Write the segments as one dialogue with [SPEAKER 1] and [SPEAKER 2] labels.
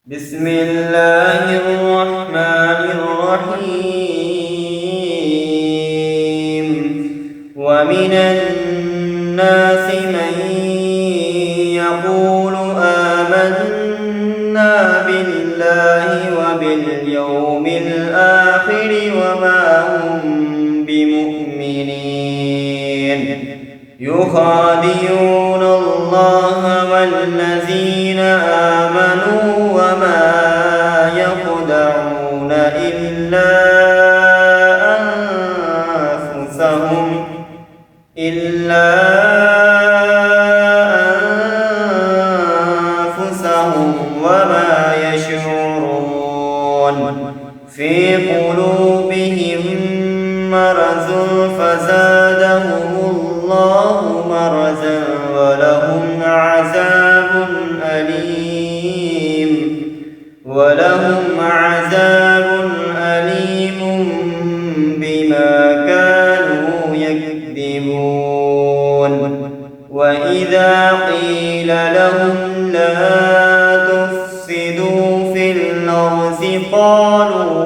[SPEAKER 1] بسم الله الرحمن الرحيم. ومن الناس من يقول آمنا بالله وباليوم الآخر وما هم بمؤمنين يخادعون الله والذين آمنوا وما يخدعون إلا أنفسهم وما يشعرون. في قلوبهم مرض فزادهم الله مرضا ولهم عذاب أليم بما كانوا يكذبون. وإذا قيل لهم لا تفسدوا في الأرض قالوا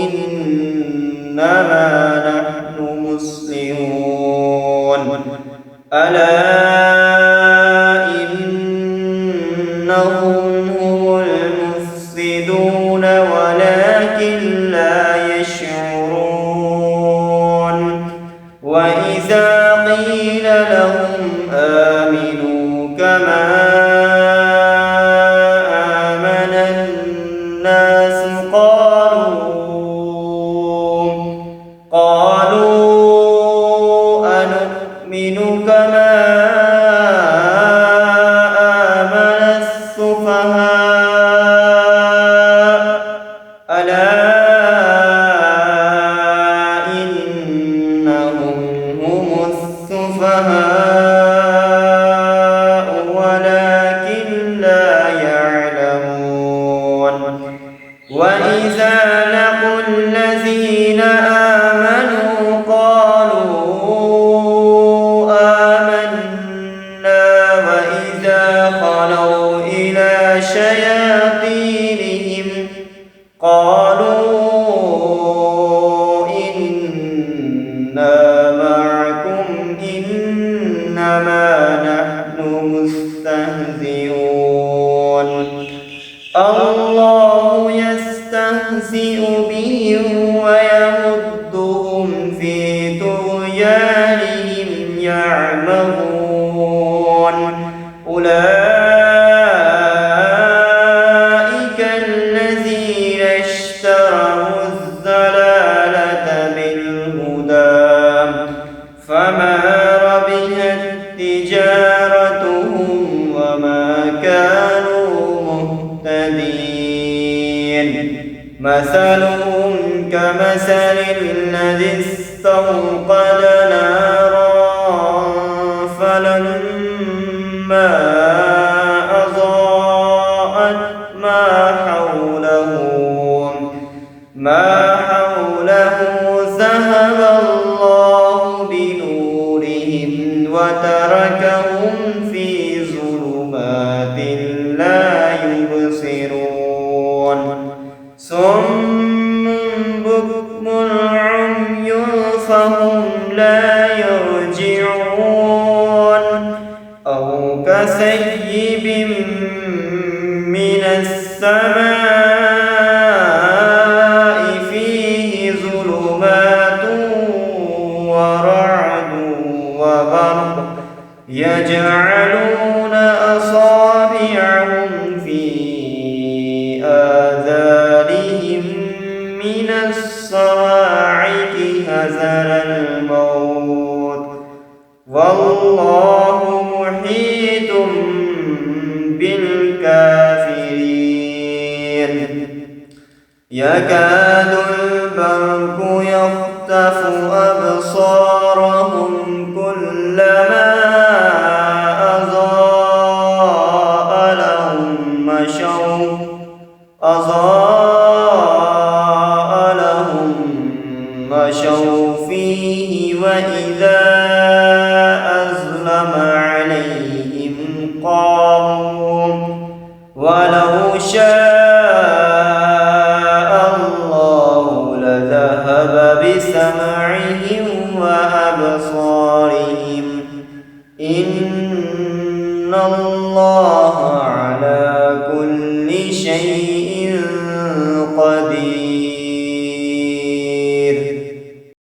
[SPEAKER 1] إنما نحن مصلحون. ألا إنهم هم المفسدون ولكن لا يشعرون. وإذا قيل لهم آمنوا كما آمن الناس قالوا أنؤمن كما آمن السفهاء. ألا إنهم هم السفهاء ولكن لا يعلمون. وإذا لقوا الذين آمنوا قالوا آمنا وإذا خلوا إلى شياطينهم قالوا إنا معكم إنما نحن مستهزئون. الله يستهزئ بهم ويمدهم في طغيانهم يعمهون. أولئك الذين اشتروا الضلالة بالهدى فما ربحت تجارتهم وما كانوا مهتدين. مثلهم كمثل الذي استوقد نارا فلما أضاءت ما حوله ذهب الله بنورهم وتركهم في ظلمات لا يبصرون. صم بكم عمي فهم لا يرجعون. أو كصيب من السماء فيه ظلمات ورعد وبرق يجعلون أصابعهم في آذانهم من الصواعق حذر الموت والله محيط بالكافرين. يكاد البرق يخطف أبصارهم كلما أضاء لهم مشوا فيه وإذا أظلم عليهم قاموا ولو شاء الله لذهب بسمعهم وأبصارهم إن الله على كل شيء